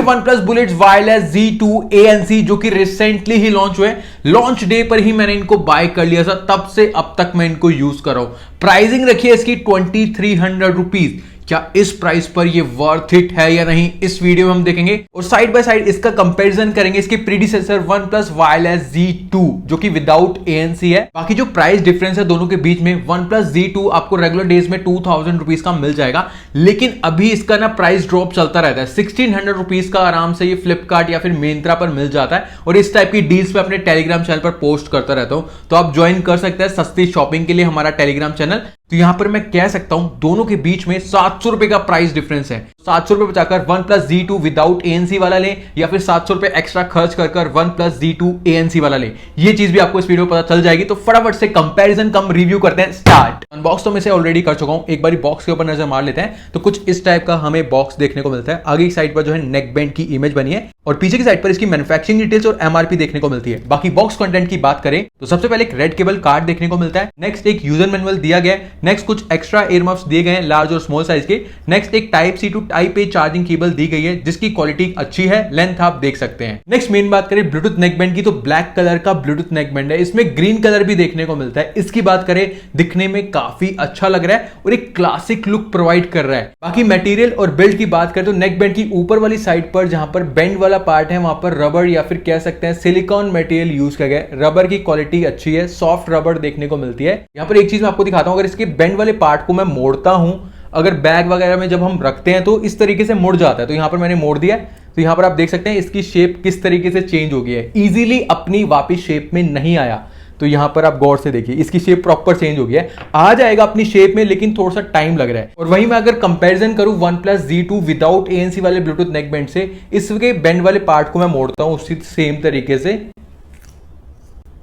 OnePlus Bullets Wireless Z2 ANC जो कि recently ही launch हुए। लॉन्च डे पर ही मैंने इनको बाय कर लिया था, तब से अब तक मैं इनको यूज कर रहा हूं। प्राइसिंग रखी है इसकी 2300 रुपीज। क्या इस प्राइस पर ये वर्थ इट है या नहीं, इस वीडियो में हम देखेंगे और साइड बाय साइड इसका कंपैरिजन करेंगे इसके प्रीडिसेसर OnePlus Wireless Z2 जो कि विदाउट ANC है। बाकी जो प्राइस डिफरेंस है दोनों के बीच में, OnePlus Z2 आपको रेगुलर डेज में 2000 रुपीज का मिल जाएगा, लेकिन अभी इसका ना प्राइस ड्रॉप चलता रहता है। 1600 रुपीज का आराम से ये फ्लिपकार्ट या फिर मिंत्रा पर मिल जाता है और इस टाइप की डील्स में अपने टेलीग्राम चैनल पर पोस्ट करता रहता हूं, तो आप ज्वाइन कर सकते हैं सस्ती शॉपिंग के लिए हमारा टेलीग्राम चैनल। तो यहां पर मैं कह सकता हूं दोनों के बीच में 700 रुपए का प्राइस डिफरेंस है। 700 रुपए बचाकर OnePlus Z2 विदाउट ANC वाला लें या फिर 700 रुपए एक्स्ट्रा खर्च कर OnePlus Z2 ANC वाला लें, ये चीज भी आपको इस वीडियो में पता चल जाएगी। तो फटाफट से कंपैरिजन कम रिव्यू करते हैं, स्टार्ट। अनबॉक्स तो मैं इसे ऑलरेडी कर चुका हूं, एक बार बॉक्स के ऊपर नजर मार लेते हैं। तो कुछ इस टाइप का हमें बॉक्स देखने को मिलता है। आगे की साइड पर जो है नेक बैंड की इमेज बनी है और पीछे की साइड पर इसकी मैन्युफैक्चरिंग डिटेल्स और MRP देखने को मिलती है। बाकी बॉक्स कंटेंट की बात करें तो सबसे पहले एक रेड केबल कार्ड देखने को मिलता है। नेक्स्ट एक यूजर मैनुअल दिया गया है। नेक्स्ट कुछ एक्स्ट्रा एयर मफ्स दिए गए हैं लार्ज और स्मॉल साइज के। नेक्स्ट एक type C to type A charging cable दी गई है जिसकी क्वालिटी अच्छी है, लेंथ आप देख सकते हैं। नेक्स्ट मेन बात करें ब्लूटूथ नेकबैंड की, तो ब्लैक कलर का ब्लूटूथ नेकबैंड है, इसमें ग्रीन कलर भी देखने को मिलता है। इसकी बात करें दिखने में काफी अच्छा लग रहा है और एक क्लासिक लुक प्रोवाइड कर रहा है। बाकी मटेरियल और बिल्ड की बात करें तो नेकबैंड की ऊपर वाली साइड पर जहां पर बेंड वाला पार्ट है वहां पर रबर या फिर कह सकते हैं सिलिकॉन मटेरियल यूज किया गया है। रबर की क्वालिटी अच्छी है, सॉफ्ट रबर देखने को मिलती है। यहां पर एक चीज मैं आपको दिखाता हूं, अगर इसके बेंड वाले पार्ट को मैं मोड़ता हूं, अगर बैग वगैरह में जब हम रखते हैं तो इस तरीके से मुड़ जाता है। तो यहां पर मैंने मोड़ दिया है, तो यहां पर आप देख सकते हैं इसकी शेप किस तरीके से चेंज हो गई है, इजीली अपनी वापस शेप में नहीं आया। तो यहां पर आप गौर से देखिए इसकी शेप प्रॉपर चेंज हो गई है, आ जाएगा अपनी शेप में लेकिन थोड़ा सा टाइम लग रहा है। और वहीं मैं अगर कंपैरिजन करूं OnePlus Z2 विदाउट ANC वाले ब्लूटूथ नेकबैंड से, इसके बेंड वाले पार्ट को मैं मोड़ता हूं उसी सेम तरीके से,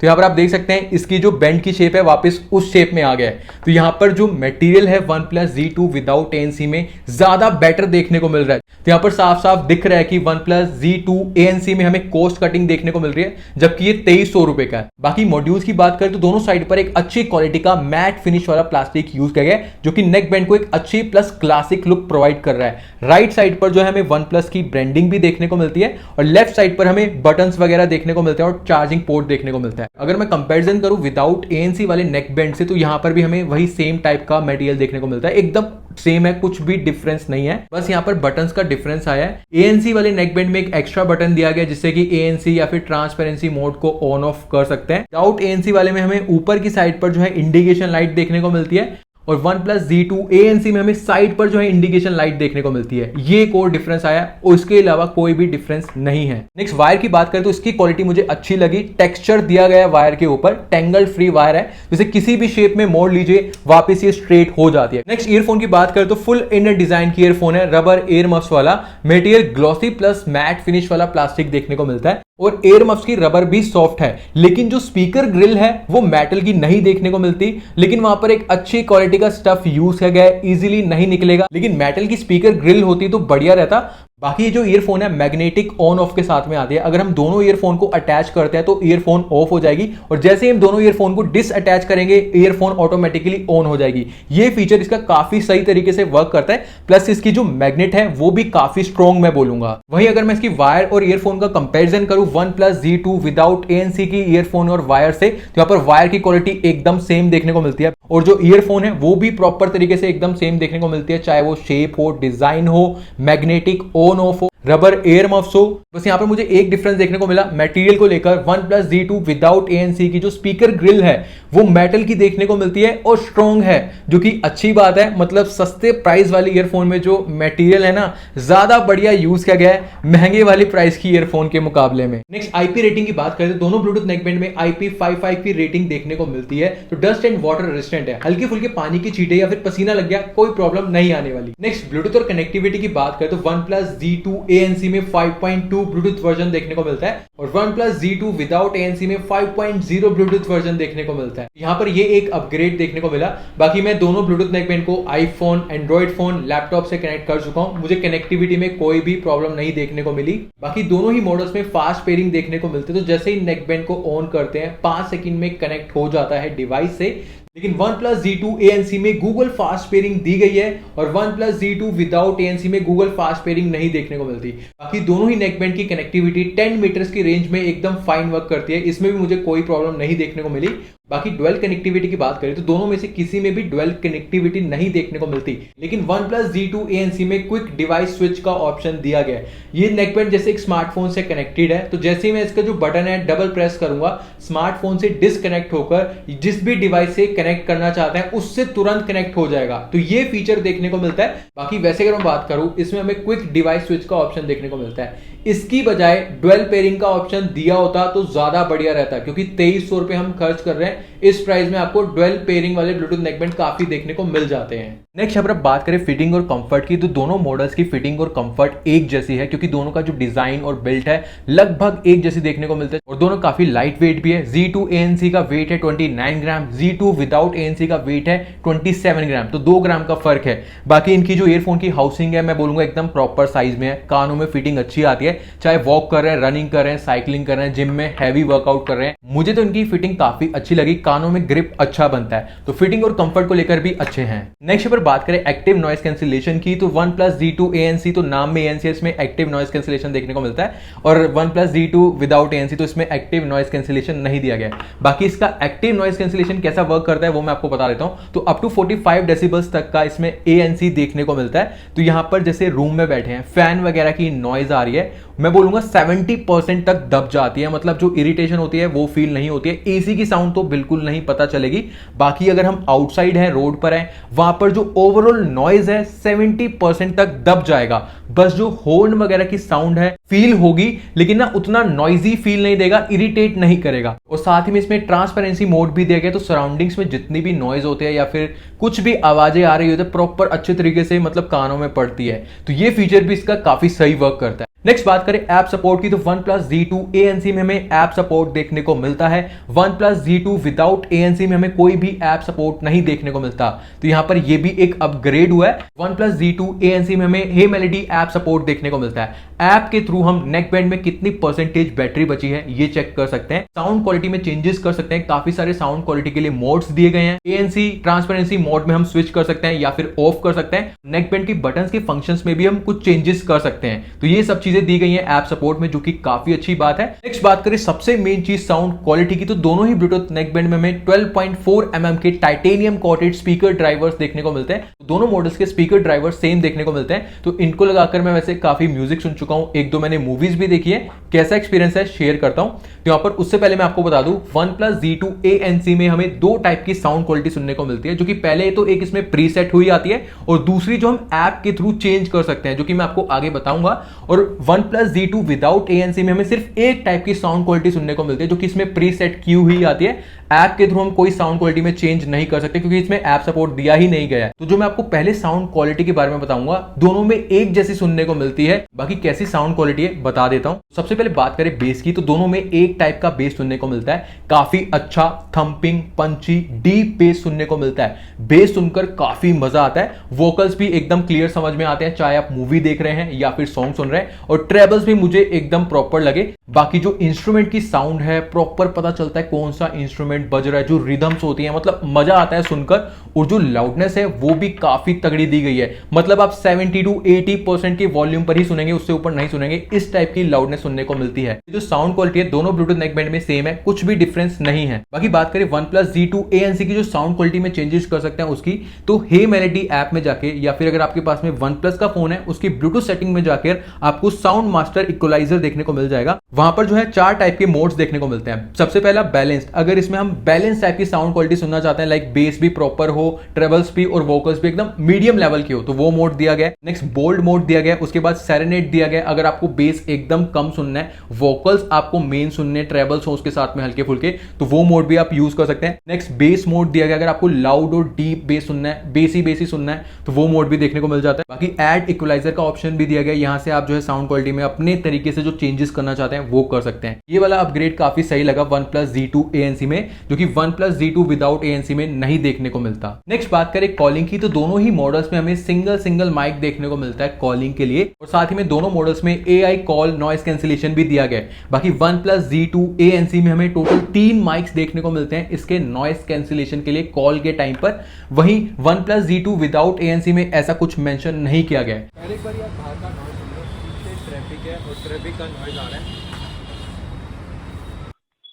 तो यहां पर आप देख सकते हैं इसकी जो बेंड की शेप है वापस उस शेप में आ गया है। तो यहां पर जो मटेरियल है OnePlus Z2 विदाउट ANC में ज्यादा बेटर देखने को मिल रहा है। तो यहां पर साफ साफ दिख रहा है कि OnePlus Z2 ANC में हमें कॉस्ट कटिंग देखने को मिल रही है, जबकि ये 2300 रुपए का है। बाकी मॉड्यूल्स की बात करें तो दोनों साइड पर एक अच्छी क्वालिटी का मैट फिनिश वाला प्लास्टिक यूज किया गया है जो कि नेक बैंड को एक अच्छी प्लस क्लासिक लुक प्रोवाइड कर रहा है। राइट साइड पर जो है हमें OnePlus की ब्रांडिंग भी देखने को मिलती है और लेफ्ट साइड पर हमें बटन्स वगैरह देखने को मिलते हैं और चार्जिंग पोर्ट देखने को मिलता है। अगर मैं कंपैरिजन करूं विदाउट ANC वाले नेक बैंड से, तो यहां पर भी हमें वही सेम टाइप का मटेरियल देखने को मिलता है, एकदम सेम है, कुछ भी डिफरेंस नहीं है, बस यहां पर बटन्स का डिफरेंस आया है। ANC वाले नेक बैंड में एक एक्स्ट्रा बटन दिया गया जिससे कि ANC या फिर ट्रांसपेरेंसी मोड को ऑन ऑफ कर सकते हैं। विदाउट ANC वाले में हमें ऊपर की साइड पर जो है इंडिकेशन लाइट देखने को मिलती है और OnePlus Z2 ANC में हमें साइड पर जो है इंडिकेशन लाइट देखने को मिलती है। ये एक और डिफरेंस आया और इसके अलावा कोई भी डिफरेंस नहीं है। नेक्स्ट वायर की बात करें तो इसकी क्वालिटी मुझे अच्छी लगी। टेक्सचर दिया गया है वायर के ऊपर, टेंगल फ्री वायर है, जिसे किसी भी शेप में मोड़ लीजिए वापस ये स्ट्रेट हो जाती है। नेक्स्ट ईयरफोन की बात करें तो फुल इनर डिजाइन की ईयरफोन है, रबर एयर मफ्स वाला, material glossy plus matte finish वाला प्लास्टिक देखने को मिलता है और एयर मफ्स की रबर भी सॉफ्ट है। लेकिन जो स्पीकर ग्रिल है वो मेटल की नहीं देखने को मिलती, लेकिन वहां पर एक अच्छी क्वालिटी का स्टफ यूज किया गया है, इजीली नहीं निकलेगा। लेकिन मेटल की स्पीकर ग्रिल होती तो बढ़िया रहता। बाकी ये जो ईयरफोन है मैग्नेटिक ऑन ऑफ के साथ में आती है। अगर हम दोनों ईयरफोन को अटैच करते हैं तो ईयरफोन ऑफ हो जाएगी और जैसे ही हम दोनों ईयरफोन को डिसअटैच करेंगे ईयरफोन ऑटोमेटिकली ऑन हो जाएगी। ये फीचर इसका काफी सही तरीके से वर्क करता है, प्लस इसकी जो मैग्नेट है वो भी काफी स्ट्रॉन्ग मैं बोलूंगा। वहीं अगर मैं इसकी वायर और ईयरफोन का कंपैरिजन करूं OnePlus Z2 विदाउट ANC की ईयरफोन और वायर से, तो यहां पर वायर की क्वालिटी एकदम सेम देखने को मिलती है और जो ईयरफोन है वो भी प्रॉपर तरीके से एकदम सेम देखने को मिलती है, चाहे वो शेप हो, डिजाइन हो, मैग्नेटिक ऑन ऑफ हो, रबर एयर मफ्स हो। बस यहां पर मुझे एक डिफरेंस देखने को मिला मटेरियल को लेकर। OnePlus Z2 विदाउट ANC की जो स्पीकर ग्रिल है वो मेटल की देखने को मिलती है और स्ट्रॉन्ग है, जो कि अच्छी बात है। मतलब सस्ते प्राइस वाली ईयरफोन में जो मटेरियल है ना ज्यादा बढ़िया यूज किया गया है महंगे वाली प्राइस की ईयरफोन के मुकाबले में। नेक्स्ट IP रेटिंग की बात करें तो दोनों ब्लूटूथ नेकबैंड में IP55 की रेटिंग देखने को मिलती है, तो डस्ट एंड वाटर रेजिस्टेंट है। हल्के फुल्के पानी की छींटे या फिर पसीना लग गया कोई प्रॉब्लम नहीं आने वाली। नेक्स्ट ब्लूटूथ और कनेक्टिविटी की बात करें तो OnePlus Z2 ANC में 5.2 ब्लूटूथ वर्जन देखने को मिलता है और OnePlus Z2 विदाउट ANC में 5.0 ब्लूटूथ वर्जन देखने को मिलता है। यहां पर ये एक अपग्रेड देखने को मिला। बाकी मैं दोनों ब्लूटूथ नेकबैंड को आईफोन, एंड्रॉइड फोन, लैपटॉप से कनेक्ट कर चुका हूं, मुझे कनेक्टिविटी में कोई भी प्रॉब्लम नहीं देखने को मिली। बाकी दोनों ही मॉडल्स में फास्ट पेयरिंग देखने को मिलती है, तो जैसे ही नेकबैंड को ऑन करते हैं 5 सेकंड में कनेक्ट हो जाता है डिवाइस से। लेकिन OnePlus Z2 ANC में गूगल फास्ट पेयरिंग दी गई है और OnePlus Z2 विदाउट ANC में गूगल फास्ट पेयरिंग नहीं देखने को मिलती। बाकी दोनों ही नेकबैंड की कनेक्टिविटी 10 मीटर्स की रेंज में एकदम फाइन वर्क करती है, इसमें भी मुझे कोई प्रॉब्लम नहीं देखने को मिली। बाकी डुअल कनेक्टिविटी की बात करें तो दोनों में से किसी में भी डुअल कनेक्टिविटी नहीं देखने को मिलती, लेकिन OnePlus Z2 ANC में क्विक डिवाइस स्विच का ऑप्शन दिया गया है। ये नेकबैंड जैसे एक स्मार्टफोन से कनेक्टेड है, तो जैसे ही मैं इसका जो बटन है डबल प्रेस करूंगा, स्मार्टफोन से डिसकनेक्ट होकर जिस भी डिवाइस से कनेक्ट करना चाहते हैं उससे तुरंत कनेक्ट हो जाएगा। तो ये फीचर देखने को मिलता है। बाकी वैसे अगर मैं बात करूं, इसमें हमें क्विक डिवाइस स्विच का ऑप्शन देखने को मिलता है। इसकी बजाय डुअल पेयरिंग का ऑप्शन दिया होता तो ज्यादा बढ़िया रहता, क्योंकि 2300 रुपए हम खर्च कर रहे हैं, इस प्राइस में आपको डुअल पेयरिंग वाले ब्लूटूथ नेकबैंड काफी देखने को मिल जाते हैं। नेक्स्ट अगर बात करें फिटिंग और कंफर्ट की, तो दोनों मॉडल्स की फिटिंग और कंफर्ट एक जैसी है, क्योंकि दोनों का जो डिजाइन और बिल्ट है लगभग एक जैसी देखने को मिलता है और दोनों काफी लाइट वेट भी है। Z2 ANC का वेट है 29 ग्राम, Z2 विदाउट ANC का वेट है 27 ग्राम, तो 2 ग्राम का फर्क है। बाकी इनकी जो ईयरफोन की हाउसिंग है मैं बोलूंगा एकदम प्रॉपर साइज में है, कानों में फिटिंग अच्छी आती है, चाहे वॉक कर रहे हैं, रनिंग कर रहे हैं, साइकिलिंग कर रहे हैं, जिम में हैवी वर्कआउट कर रहे हैं, मुझे तो इनकी फिटिंग काफी अच्छी लगी, कानों में ग्रिप अच्छा बनता है, तो फिटिंग और कंफर्ट को लेकर भी अच्छे हैं। नेक्स्ट अगर बात करें एक्टिव नॉइस कैंसिलेशन की, तो OnePlus Z2 ANC तो नाम में ANC है, इसमें एक्टिव नॉइस कैंसिलेशन देखने को मिलता है, और OnePlus Z2 विदाउट ANC तो इसमें एक्टिव नॉइस कैंसिलेशन नहीं दिया गया। बाकी इसका एक्टिव नॉइस कैंसिलेशन कैसा वर्क करता है वो मैं आपको बता देता हूं। तो अप टू 45 डेसिबल्स तक का इसमें ANC देखने को मिलता है। तो यहां पर जैसे रूम में बैठे हैं, फैन वगैरह की नॉइज आ रही है, मैं बोलूंगा 70% तक दब जाती है, मतलब जो इरिटेशन होती है वो फील नहीं होती है। एसी की साउंड तो बिल्कुल नहीं पता चलेगी। बाकी अगर हम आउटसाइड हैं, रोड पर हैं, वहां पर जो ओवरऑल नॉइज है 70% तक दब जाएगा। बस जो हॉर्न वगैरह की साउंड है फील होगी, लेकिन ना उतना नॉइजी फील नहीं देगा, इरिटेट नहीं करेगा। और साथ ही में इसमें ट्रांसपेरेंसी मोड भी दिया गया, तो सराउंडिंग्स में जितनी भी नॉइज होते हैं या फिर कुछ भी आवाजें आ रही होती है प्रॉपर अच्छे तरीके से मतलब कानों में पड़ती है। तो ये फीचर भी इसका काफी सही वर्क करता है। नेक्स्ट बात करें ऐप सपोर्ट की, तो OnePlus Z2 ANC में हमें ऐप सपोर्ट देखने को मिलता है। OnePlus Z2 विदाउट ANC में हमें कोई भी ऐप सपोर्ट नहीं देखने को मिलता, तो यहां पर यह भी एक अपग्रेड हुआ है। OnePlus Z2 ANC में हमें हे मेलोडी ऐप सपोर्ट देखने को मिलता है। ऐप के थ्रू हम नेक बैंड में कितनी परसेंटेज बैटरी बची है ये चेक कर सकते हैं, साउंड क्वालिटी में चेंजेस कर सकते हैं, काफी सारे साउंड क्वालिटी के लिए मोड्स दिए गए हैं। ANC ट्रांसपेरेंसी मोड में हम स्विच कर सकते हैं या फिर ऑफ कर सकते हैं। नेक बैंड की बटन्स के फंक्शंस में भी हम कुछ चेंजेस कर सकते हैं, तो ये सब चीजें दी गई हैं ऐप सपोर्ट में, जो कि काफी अच्छी बात है। नेक्स्ट बात करें सबसे मेन चीज साउंड क्वालिटी की, तो दोनों ही ब्लूटूथ नेकबैंड में हमें 12.4 mm के टाइटेनियम कोटेड स्पीकर ड्राइवर्स देखने को मिलते हैं। दोनों मॉडल्स के स्पीकर ड्राइवर सेम देखने को मिलते हैं, तो इनको लगाकर मैं वैसे काफी म्यूजिक सुन चुका हूं, एक दो मैंने मूवीज भी देखी है, कैसा एक्सपीरियंस है शेयर करता हूं। तो यहां पर उससे पहले मैं आपको बता दूं, OnePlus Z2 ANC में हमें दो टाइप की साउंड क्वालिटी सुनने को मिलती है, जो कि पहले तो एक इसमें प्रीसेट हुई आती है और दूसरी जो हम ऐप के थ्रू चेंज कर सकते हैं, जो कि मैं आपको आगे बताऊंगा। और OnePlus Z2 विदाउट ANC में हमें सिर्फ एक टाइप की साउंड क्वालिटी सुनने को मिलती है, जो कि इसमें प्रीसेट की हुई आती है। ऐप के थ्रू हम कोई साउंड क्वालिटी में चेंज नहीं कर सकते, क्योंकि इसमें ऐप सपोर्ट दिया ही नहीं गया है। तो जो मैं आपको पहले साउंड क्वालिटी के बारे में बताऊंगा, दोनों में एक जैसी सुनने को मिलती है। बाकी कैसी साउंड क्वालिटी है बता देता हूं। सबसे पहले बात करें बेस की, तो दोनों में एक टाइप का बेस सुनने को मिलता है, काफी अच्छा थंपिंग पंची डीप बेस सुनने को मिलता है। बेस सुनकर काफी मजा आता है, वोकल्स भी एकदम क्लियर समझ में आते हैं, चाहे आप मूवी देख रहे हैं या फिर सॉन्ग सुन रहे हैं, और ट्रेबल्स भी मुझे एकदम प्रॉपर लगे। बाकी जो इंस्ट्रूमेंट की साउंड है प्रॉपर पता चलता है कौन सा इंस्ट्रूमेंट बज रहा है, जो रिदम्स होती है मतलब मजा आता है सुनकर। और जो लाउडनेस है वो भी काफी तगड़ी दी गई है, मतलब आप 70 to 80% के वॉल्यूम पर ही सुनेंगे, उससे ऊपर नहीं सुनेंगे, इस टाइप की लाउडनेस सुनने को मिलती है। जो साउंड क्वालिटी है दोनों ब्लूटूथ नेकबैंड में सेम है, कुछ भी डिफरेंस नहीं है। बाकी बात करें OnePlus Z2 ANC की जो साउंड क्वालिटी में चेंजेस कर सकते हैं उसकी, तो हे मेलोडी ऐप में जाके या फिर अगर आपके पास में OnePlus का फोन है उसकी ब्लूटूथ सेटिंग में जाकर आपको साउंड मास्टर इक्वलाइजर देखने को मिल जाएगा। वहां पर जो है 4 टाइप के मोड्स देखने को मिलते हैं। सबसे पहला बैलेंस्ड, अगर इसमें हम बैलेंस टाइप की साउंड क्वालिटी सुनना चाहते हैं, लाइक बेस भी प्रॉपर हो, ट्रेबल्स भी और वोकल्स भी एकदम मीडियम लेवल की हो, तो वो मोड दिया गया। नेक्स्ट बोल्ड मोड दिया गया, उसके बाद सेरेनेट दिया गया, अगर आपको बेस एकदम कम सुनना है, वोकल्स आपको मेन सुनने, ट्रेबल्स हो उसके साथ में हल्के फुल्के, तो वो मोड भी आप यूज कर सकते हैं। नेक्स्ट बेस मोड दिया गया, अगर आपको लाउड और डीप बेस सुनना है, बेसी सुनना है, तो वो मोड भी देखने को मिल जाता है। बाकी ऐड इक्वलाइजर का ऑप्शन भी दिया गया, यहां से आप जो है साउंड क्वालिटी में अपने तरीके से जो चेंजेस करना चाहते हैं वो कर सकते हैं। ये वाला अपग्रेड काफी सही लगा OnePlus Z2 ANC में, जो कि OnePlus Z2 विदाउट ANC में नहीं देखने को मिलता। नेक्स्ट बात करें कॉलिंग की, तो दोनों ही मॉडल्स में हमें सिंगल माइक देखने को मिलता है कॉलिंग के लिए, और साथ ही में दोनों मॉडल्स में AI कॉल नॉइस कैंसिलेशन भी दिया गया है। बाकी OnePlus Z2 ANC में हमें टोटल 3 माइक्स देखने को मिलते हैं इसके नॉइस कैंसिलेशन के लिए कॉल के टाइम पर। वहीं OnePlus Z2 विदाउट ANC में ऐसा कुछ मेंशन नहीं किया गया है। पहले एक बार यार बाहर का नॉइस सुन लो, पीछे ट्रैफिक है और ट्रैफिक का नॉइस आ रहा है।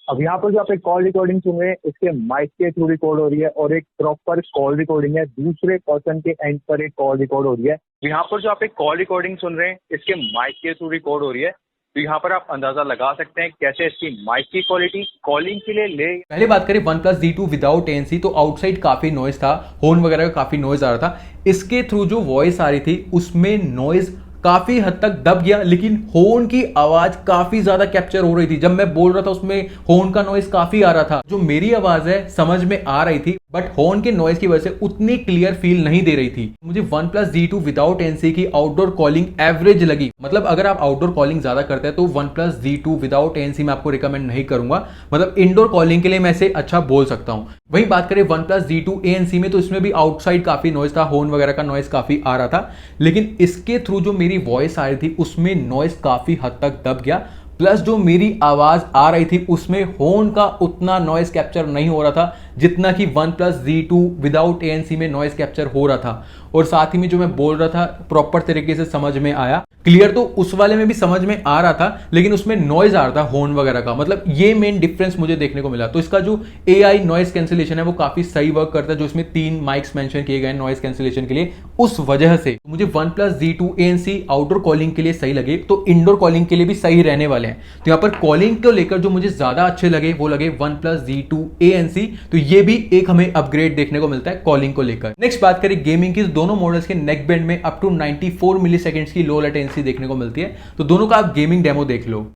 अब यहाँ पर जो आप एक कॉल रिकॉर्डिंग सुन रहे हैं इसके माइक के थ्रू रिकॉर्ड हो रही है और एक प्रॉपर कॉल रिकॉर्डिंग है, दूसरे पर्सन के एंड पर एक कॉल रिकॉर्ड हो रही है। यहाँ पर जो आप एक कॉल रिकॉर्डिंग सुन रहे हैं इसके माइक के थ्रू रिकॉर्ड हो रही है, तो यहाँ पर आप अंदाजा लगा सकते हैं कैसे इसकी माइक की क्वालिटी कॉलिंग के लिए ले। पहले बात करें OnePlus Z2 विदाउट ANC, तो आउटसाइड काफी नॉइज था, हॉर्न वगैरह का काफी नॉइज आ रहा था। इसके थ्रू जो वॉइस आ रही थी उसमें नॉइज काफी हद तक दब गया, लेकिन हॉर्न की आवाज काफी ज्यादा कैप्चर हो रही थी। जब मैं बोल रहा था उसमें हॉर्न का नॉइज काफी आ रहा था। जो मेरी आवाज है समझ में आ रही थी, बट हॉर्न के नॉइज की वजह से उतनी क्लियर फील नहीं दे रही थी। मुझे OnePlus Z2 विदाउट ANC की आउटडोर कॉलिंग एवरेज लगी। मतलब अगर आप आउटडोर कॉलिंग ज्यादा करते हैं तो OnePlus Z2 विदाउट ANC मैं आपको रिकमेंड नहीं करूंगा। मतलब इंडोर कॉलिंग के लिए मैं इसे अच्छा बोल सकता हूं। वहीं बात करें OnePlus Z2 ANC में, तो इसमें भी आउटसाइड काफी नॉइज था, हॉर्न वगैरह का नॉइज काफी आ रहा था, लेकिन इसके थ्रू जो मेरी वॉइस आ रही थी उसमें नॉइज काफी हद तक दब गया। प्लस जो मेरी आवाज आ रही थी उसमें हॉर्न का उतना नॉइज कैप्चर नहीं हो रहा था जितना कि OnePlus Z2 विदाउट ANC में नॉइज कैप्चर हो रहा था। और साथ ही में जो मैं बोल रहा था प्रॉपर तरीके से समझ में आया, क्लियर तो उस वाले में भी समझ में आ रहा था, लेकिन उसमें नॉइज आ रहा था हॉर्न वगैरह का। मतलब ये मेन डिफरेंस मुझे देखने को मिला। तो इसका जो AI नॉइज कैंसिलेशन है वो काफी सही वर्क करता है, जो इसमें 3 माइक्स मेंशन किए गए नॉइज कैंसिलेशन के लिए। उस वजह से मुझे OnePlus Z2 ANC outdoor calling के लिए सही लगे, तो इंडोर कॉलिंग के लिए भी सही रहने वाले हैं। तो यहाँ पर कॉलिंग को लेकर जो मुझे ज्यादा अच्छे लगे वो लगे OnePlus Z2 ANC। तो ये भी एक हमें अपग्रेड देखने को मिलता है कॉलिंग को लेकर। नेक्स्ट बात करें गेमिंग की, तो दोनों मॉडल्स के नेक बैंड में अप टू 94 मिली सेकेंड्स की लो लेटेंसी देखने को मिलती है। तो दोनों का आप गेमिंग डेमो देख लो।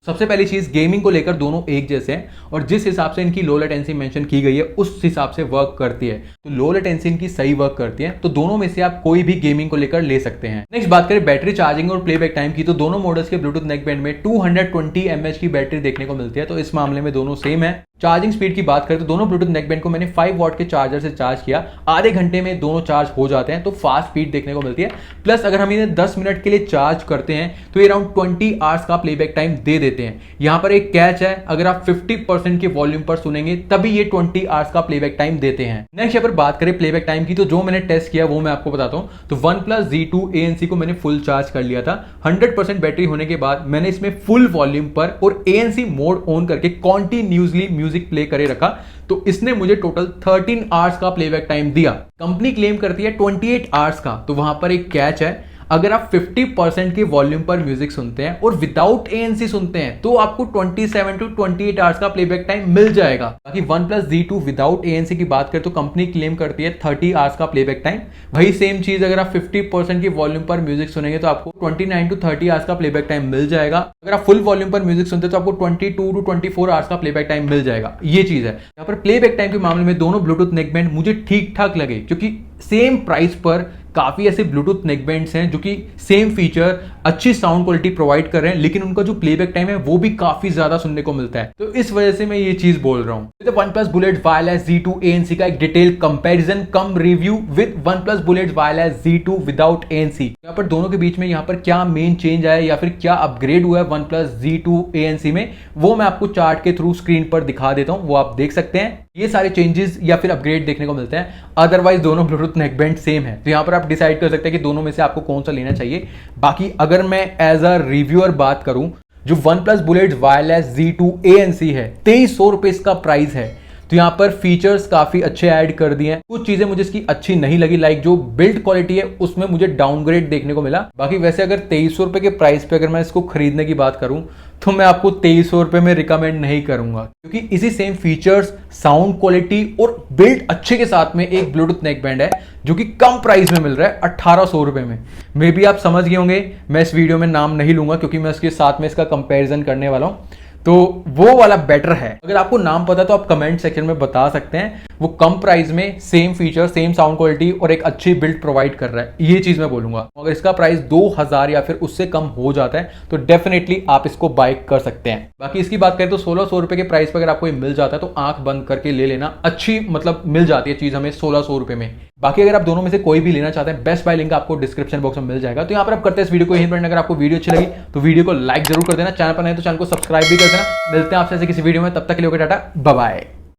सबसे पहली चीज, गेमिंग को लेकर दोनों एक जैसे हैं और जिस हिसाब से इनकी लो लेटेंसी मेंशन की गई है उस हिसाब से वर्क करती है। तो लो लेटेंसी इनकी सही वर्क करती है, तो दोनों में से आप कोई भी गेमिंग को लेकर ले सकते हैं। नेक्स्ट बात करें बैटरी चार्जिंग और प्लेबैक टाइम की, तो दोनों मॉडल्स के ब्लूटूथ नेक बैंड में 220 mAh की बैटरी देखने को मिलती है। तो इस मामले में दोनों सेम है। चार्जिंग स्पीड की बात करें तो दोनों ब्लूटूथ नेक बैंड को मैंने 5 वॉट के चार्जर से चार्ज किया, आधे घंटे में दोनों चार्ज हो जाते हैं। तो फास्ट स्पीड देखने को मिलती है। प्लस अगर हम इन्हें 10 मिनट के लिए चार्ज करते हैं तो ये अराउंड 20 आवर्स का प्लेबैक टाइम दे देते हैं। यहां पर एक कैच है, अगर आप 50% के वॉल्यूम पर सुनेंगे तभी ये 20 आवर्स का प्लेबैक टाइम देते हैं। नेक्स्ट यहाँ पर बात करें प्लेबैक टाइम की, तो जो मैंने टेस्ट किया वो मैं आपको बताता हूं। तो OnePlus Z2 ANC को मैंने फुल चार्ज कर लिया था। 100% बैटरी होने के बाद मैंने इसमें फुल वॉल्यूम पर और ANC मोड ऑन करके कॉन्टिन्यूसली म्यूजिक प्ले करे रखा, तो इसने मुझे टोटल 13 आवर्स का प्लेबैक टाइम दिया। कंपनी क्लेम करती है 28 आवर्स का। तो वहां पर एक कैच है, अगर आप 50% के वॉल्यूम पर म्यूजिक सुनते हैं और विदाउट ANC सुनते हैं तो आपको 27 टू 28 आवर्स का प्लेबैक टाइम मिल जाएगा। बाकी OnePlus Z2 विदाउट ANC की बात करें तो कंपनी क्लेम करती है 30 आवर्स का प्लेबैक टाइम। वही सेम चीज अगर आप 50% के वॉल्यूम पर म्यूजिक सुनेंगे तो आपको 29 टू 30 आवर्स का प्लेबैक टाइम मिल जाएगा। अगर आप फुल वॉल्यूम पर म्यूजिक सुनते हैं तो आपको 22 टू 24 आवर्स का प्लेबैक टाइम मिल जाएगा। ये चीज है। यहाँ पर प्लेबैक टाइम के मामले में दोनों ब्लूटूथ नेक बैंड मुझे ठीक ठाक लगे, क्योंकि सेम प्राइस पर काफी ऐसे ब्लूटूथ नेक बैंड्स हैं जो कि सेम फीचर, अच्छी साउंड क्वालिटी प्रोवाइड कर रहे हैं, लेकिन उनका जो प्लेबैक टाइम है वो भी काफी ज्यादा सुनने को मिलता है। तो इस वजह से मैं ये चीज बोल रहा हूं। OnePlus Bullets Wireless Z2 ANC का एक detail comparison come review with OnePlus Bullets Wireless Z2 without ANC। यहाँ पर दोनों के बीच में यहाँ पर क्या मेन चेंज आया या फिर क्या अपग्रेड हुआ है OnePlus Z2 ANC में, वो मैं आपको चार्ट के थ्रू स्क्रीन पर दिखा देता हूं, वो आप देख सकते हैं। ये सारे चेंजेस या फिर अपग्रेड देखने को मिलते हैं। अदरवाइज दोनों ब्लूटूथ नेक बैंड सेम है। तो यहाँ पर आप डिसाइड कर सकते हैं कि दोनों में से आपको कौन सा लेना चाहिए। बाकी अगर मैं एज अ रिव्यूअर बात करूं, जो OnePlus Bullets Wireless Z2 ANC है, 2300 रुपए इसका प्राइस है। तो यहाँ पर फीचर्स काफी अच्छे ऐड कर दिए हैं। कुछ चीजें मुझे इसकी अच्छी नहीं लगी, लाइक जो बिल्ड क्वालिटी है उसमें मुझे डाउनग्रेड देखने को मिला। बाकी वैसे अगर 2300 रुपए के प्राइस पे अगर मैं इसको खरीदने की बात करूं तो मैं आपको 2300 रुपए में रिकमेंड नहीं करूंगा, क्योंकि इसी सेम फीचर्स, साउंड क्वालिटी और बिल्ड अच्छे के साथ में एक ब्लूटूथ नेक बैंड है जो कि कम प्राइस में मिल रहा है 1800 रुपए में। मे बी आप समझ गए होंगे, मैं इस वीडियो में नाम नहीं लूंगा क्योंकि मैं इसके साथ में इसका कंपेरिजन करने वाला हूं। तो वो वाला बेटर है। अगर आपको नाम पता है तो आप कमेंट सेक्शन में बता सकते हैं। वो कम प्राइस में same feature, same sound quality और एक अच्छी बिल्ड प्रोवाइड कर रहा है, ये चीज मैं बोलूंगा। अगर इसका प्राइस 2000 या फिर उससे कम हो जाता है तो डेफिनेटली आप इसको बाय कर सकते हैं। बाकी इसकी बात करें तो 1600 रुपए के प्राइस पर अगर आपको ये मिल जाता है तो आंख बंद करके ले लेना, अच्छी मतलब मिल जाती है चीज हमें 1600 रुपए में। बाकी अगर आप दोनों में से कोई भी लेना चाहते हैं, बेस्ट बाय लिंक आपको डिस्क्रिप्शन बॉक्स में मिल जाएगा। तो यहाँ पर आप करते हैं इस वीडियो को यहीं पर। अगर आपको वीडियो अच्छी लगी तो वीडियो को लाइक जरूर कर देना, चैनल पर नहीं तो चैनल को सब्सक्राइब भी कर देना। मिलते हैं आपसे किसी वीडियो में, तब तक के लिए टाटा बाय बाय।